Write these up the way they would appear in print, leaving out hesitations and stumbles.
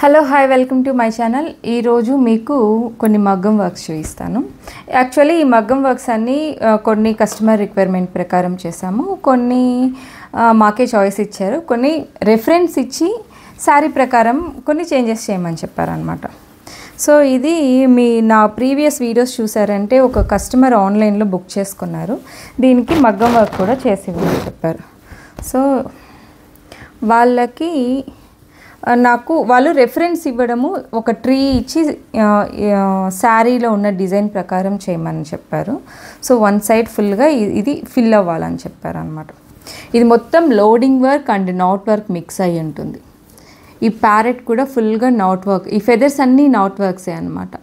Hello hi welcome to my channel. ఈరోజు మీకు కొన్ని మగ్గం వర్క్స్ చూపిస్తాను. యాక్చువల్లీ ఈ మగ్గం వర్క్స్ అన్నీ కొన్ని కస్టమర్ రిక్వైర్మెంట్ ప్రకారం చేసాము, కొన్ని మాకే చాయిస్ ఇచ్చారు, కొన్ని రెఫరెన్స్ ఇచ్చి శారీ ప్రకారం కొన్ని చేంజెస్ చేయమని చెప్పారనమాట. సో ఇది నా ప్రీవియస్ వీడియోస్ చూసారంటే ఒక కస్టమర్ ఆన్లైన్లో బుక్ చేసుకున్నారు, దీనికి మగ్గం వర్క్ కూడా చేసి ఇవ్వమని చెప్పారు. సో వాళ్ళకి నాకు వాళ్ళు రెఫరెన్స్ ఇవ్వడము ఒక ట్రీ ఇచ్చి శారీలో ఉన్న డిజైన్ ప్రకారం చేయమని చెప్పారు. సో వన్ సైడ్ ఫుల్గా ఇది ఫిల్ అవ్వాలని చెప్పారు అనమాట. ఇది మొత్తం loading work and not work mix అయ్యి ఉంటుంది. ఈ ప్యారెట్ కూడా ఫుల్గా నాట్ వర్క్, ఈ ఫెదర్స్ అన్నీ నాట్ వర్క్సే అనమాట.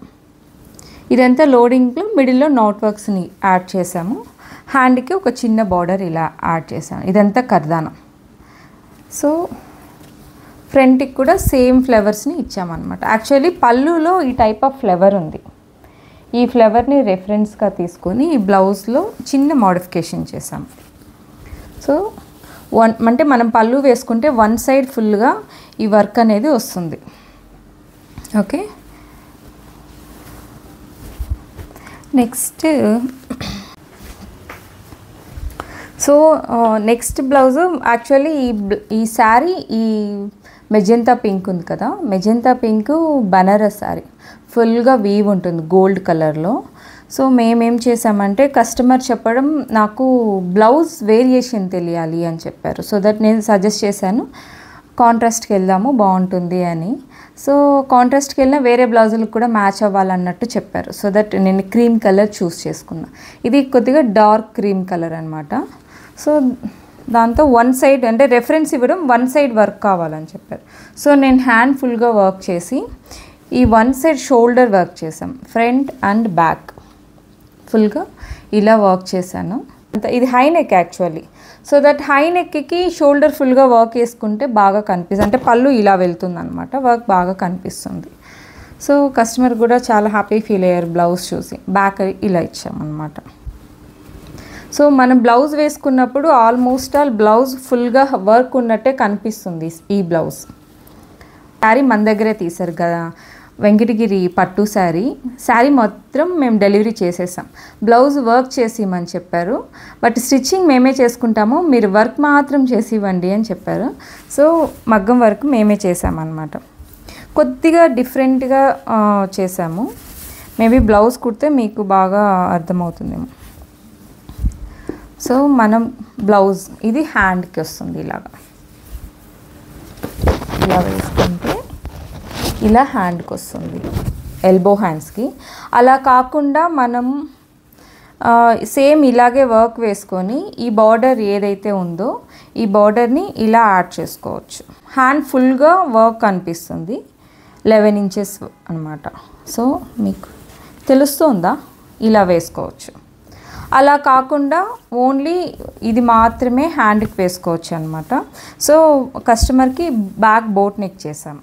ఇదంతా లోడింగ్లో మిడిల్లో నాట్ వర్క్స్ని యాడ్ చేసాము. హ్యాండ్కి ఒక చిన్న బార్డర్ ఇలా యాడ్ చేసాము. ఇదంతా కర్దానం. సో ఫ్రంట్కి కూడా సేమ్ ఫ్లవర్స్ని ఇచ్చామన్నమాట. యాక్చువల్లీ పళ్ళులో ఈ టైప్ ఆఫ్ ఫ్లవర్ ఉంది. ఈ ఫ్లవర్ని రెఫరెన్స్గా తీసుకొని ఈ బ్లౌజ్లో చిన్న మోడిఫికేషన్ చేసాం. సో అంటే మనం పళ్ళు వేసుకుంటే వన్ సైడ్ ఫుల్గా ఈ వర్క్ అనేది వస్తుంది. Okay, next next blouse actually ఈ శారీ ఈ మెజెంతా పింక్ ఉంది కదా, మెజెంతా పింక్ బనారస్ శారీ ఫుల్గా వీవ్ ఉంటుంది గోల్డ్ కలర్లో. సో మేమేం చేసామంటే కస్టమర్ చెప్పడం నాకు బ్లౌజ్ వేరియేషన్ తెలియాలి అని చెప్పారు. సో దట్ నేను సజెస్ట్ చేశాను కాంట్రాస్ట్కి వెళ్దాము బాగుంటుంది అని. సో కాంట్రాస్ట్కి వెళ్ళినా వేరే బ్లౌజులకు కూడా మ్యాచ్ అవ్వాలన్నట్టు చెప్పారు. సో దట్ నేను క్రీమ్ కలర్ చూస్ చేసుకున్నా. ఇది కొద్దిగా డార్క్ క్రీమ్ కలర్ అనమాట. సో దాంతో వన్ సైడ్ అంటే రెఫరెన్స్ ఇవ్వడం వన్ సైడ్ వర్క్ కావాలని చెప్పారు. సో నేను హ్యాండ్ ఫుల్గా వర్క్ చేసి ఈ వన్ సైడ్ షోల్డర్ వర్క్ చేసాం, ఫ్రంట్ అండ్ బ్యాక్ ఫుల్గా ఇలా వర్క్ చేశాను. ఇది high neck actually. So that high నెక్కి షోల్డర్ ఫుల్గా వర్క్ వేసుకుంటే బాగా కనిపిస్తుంది, అంటే పళ్ళు ఇలా వెళ్తుంది అనమాట, వర్క్ బాగా కనిపిస్తుంది. సో కస్టమర్ కూడా చాలా హ్యాపీ ఫీల్ అయ్యారు బ్లౌజ్ చూసి. బ్యాక్ ఇలా ఇచ్చామన్నమాట. సో మనం బ్లౌజ్ వేసుకున్నప్పుడు ఆల్మోస్ట్ ఆల్ బ్లౌజ్ ఫుల్గా వర్క్ ఉన్నట్టే కనిపిస్తుంది. ఈ బ్లౌజ్ శారీ మన దగ్గరే తీశారు కదా, వెంకటగిరి పట్టు శారీ మొత్తం మేము డెలివరీ చేసేసాం. బ్లౌజ్ వర్క్ చేసి ఇవ్వమని చెప్పారు, బట్ స్టిచ్చింగ్ మేమే చేసుకుంటాము, మీరు వర్క్ మాత్రం చేసి ఇవ్వండి అని చెప్పారు. సో మగ్గం వర్క్ మేమే చేసామన్నమాట. కొద్దిగా డిఫరెంట్గా చేసాము. మేబీ బ్లౌజ్ కుడితే మీకు బాగా అర్థమవుతుందేమో. సో మనం బ్లౌజ్ ఇది హ్యాండ్కి వస్తుంది, ఇలా వేసుకుంటే ఇలా హ్యాండ్కి వస్తుంది, ఎల్బో హ్యాండ్స్కి. అలా కాకుండా మనం సేమ్ ఇలాగే వర్క్ వేసుకొని ఈ బార్డర్ ఏదైతే ఉందో ఈ బార్డర్ని ఇలా యాడ్ చేసుకోవచ్చు. హ్యాండ్ ఫుల్గా వర్క్ కనిపిస్తుంది, 11 inches అనమాట. సో మీకు తెలుస్తుందా, ఇలా వేసుకోవచ్చు. అలా కాకుండా ఓన్లీ ఇది మాత్రమే హ్యాండ్కి వేసుకోవచ్చు అనమాట. సో కస్టమర్కి బ్యాక్ బోట్ నెక్ చేసాము,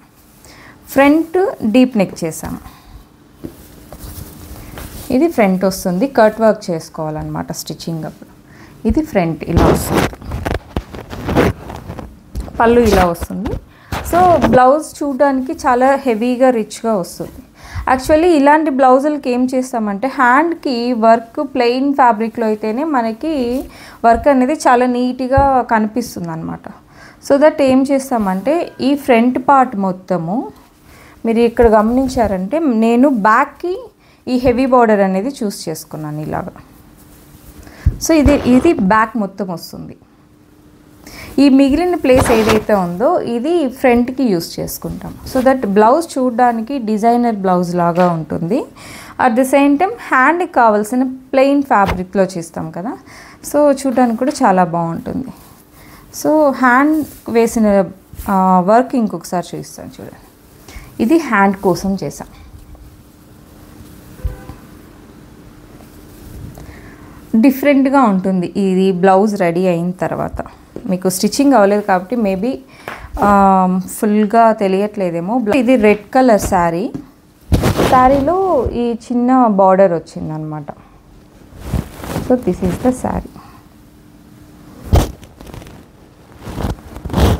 ఫ్రంట్ డీప్ నెక్ చేసాము. ఇది ఫ్రంట్ వస్తుంది, కట్ వర్క్ చేసుకోవాలన్నమాట స్టిచ్చింగ్ అప్పుడు. ఇది ఫ్రంట్ ఇలా వస్తుంది, పళ్ళు ఇలా వస్తుంది. సో బ్లౌజ్ చూడడానికి చాలా హెవీగా రిచ్గా వస్తుంది. యాక్చువల్లీ ఇలాంటి బ్లౌజులకి ఏం చేస్తామంటే హ్యాండ్కి వర్క్ ప్లెయిన్ ఫ్యాబ్రిక్లో అయితేనే మనకి వర్క్ అనేది చాలా నీట్గా కనిపిస్తుంది అనమాట. సో దట్ ఏం చేస్తామంటే ఈ ఫ్రంట్ పార్ట్ మొత్తము మీరు ఇక్కడ గమనించారంటే నేను బ్యాక్కి ఈ హెవీ బార్డర్ అనేది చూస్ చేసుకున్నాను ఇలాగా. సో ఇది బ్యాక్ మొత్తం వస్తుంది. ఈ మిగిలిన ప్లేస్ ఏదైతే ఉందో ఇది ఫ్రంట్కి యూస్ చేసుకుంటాం. సో దట్ బ్లౌజ్ చూడడానికి డిజైనర్ బ్లౌజ్ లాగా ఉంటుంది. అట్ ద సేమ్ టైం హ్యాండ్కి కావాల్సిన ప్లెయిన్ ఫ్యాబ్రిక్లో చేస్తాం కదా, సో చూడడానికి కూడా చాలా బాగుంటుంది. సో హ్యాండ్ వేసిన వర్క్ ఇంకొకసారి చూపిస్తాను చూడండి. ఇది హ్యాండ్ కోసం చేసాం. డిఫరెంట్గా ఉంటుంది ఇది బ్లౌజ్ రెడీ అయిన తర్వాత. మీకు స్టిచ్చింగ్ అవ్వలేదు కాబట్టి మేబీ ఫుల్గా తెలియట్లేదేమో. ఇది రెడ్ కలర్ శారీలో ఈ చిన్న బార్డర్ వచ్చిందనమాట. So this is the sari.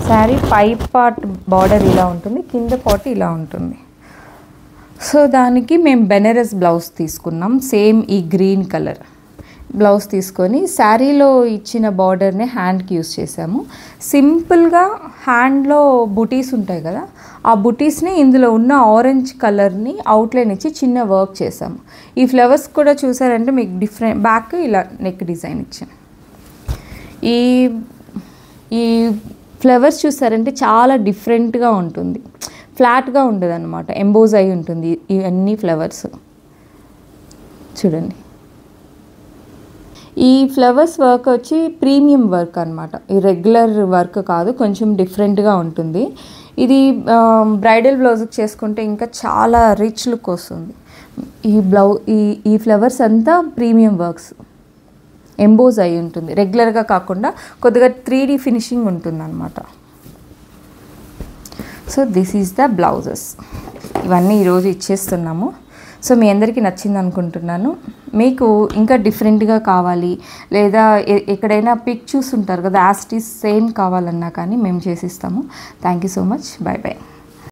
Sari పై పార్ట్ బార్డర్ ఇలా ఉంటుంది, కింద పార్ట్ ఇలా ఉంటుంది. సో దానికి మేము బెనారస్ బ్లౌజ్ తీసుకున్నాం, సేమ్ ఈ గ్రీన్ కలర్ బ్లౌజ్ తీసుకొని శారీలో ఇచ్చిన బార్డర్ని హ్యాండ్కి యూస్ చేసాము. సింపుల్గా హ్యాండ్లో బుటీస్ ఉంటాయి కదా, ఆ బుటీస్ని ఇందులో ఉన్న ఆరెంజ్ కలర్ని అవుట్లైన్ ఇచ్చి చిన్న వర్క్ చేసాము. ఈ ఫ్లవర్స్ కూడా చూసారంటే మీకు డిఫరెంట్ బ్యాక్ ఇలా నెక్ డిజైన్ ఇచ్చాం. ఈ ఫ్లవర్స్ చూసారంటే చాలా డిఫరెంట్గా ఉంటుంది, ఫ్లాట్గా ఉండదు అనమాట, ఎంబోజ్ అయి ఉంటుంది ఇవన్నీ ఫ్లవర్స్. చూడండి, ఈ ఫ్లవర్స్ వర్క్ వచ్చి ప్రీమియం వర్క్ అనమాట, ఈ రెగ్యులర్ వర్క్ కాదు, కొంచెం డిఫరెంట్గా ఉంటుంది. ఇది బ్రైడల్ బ్లౌజ్కి చేసుకుంటే ఇంకా చాలా రిచ్ లుక్ వస్తుంది. ఈ ఫ్లవర్స్ అంతా ప్రీమియం వర్క్స్, ఎంబోజ్ అయి ఉంటుంది, రెగ్యులర్గా కాకుండా కొద్దిగా 3D ఫినిషింగ్ ఉంటుంది అనమాట. So this is the blouses. ఇవన్నీ ఈరోజు ఇచ్చేస్తున్నాము. సో మీ అందరికీ నచ్చింది అనుకుంటున్నాను. మీకు ఇంకా డిఫరెంట్గా కావాలి లేదా ఎక్కడైనా పిక్ చూస్తుంటారు కదా, యాజ్ ఇట్ ఈస్ సేమ్ కావాలన్నా కానీ మేము చేసిస్తాము. Thank you so much. Bye bye.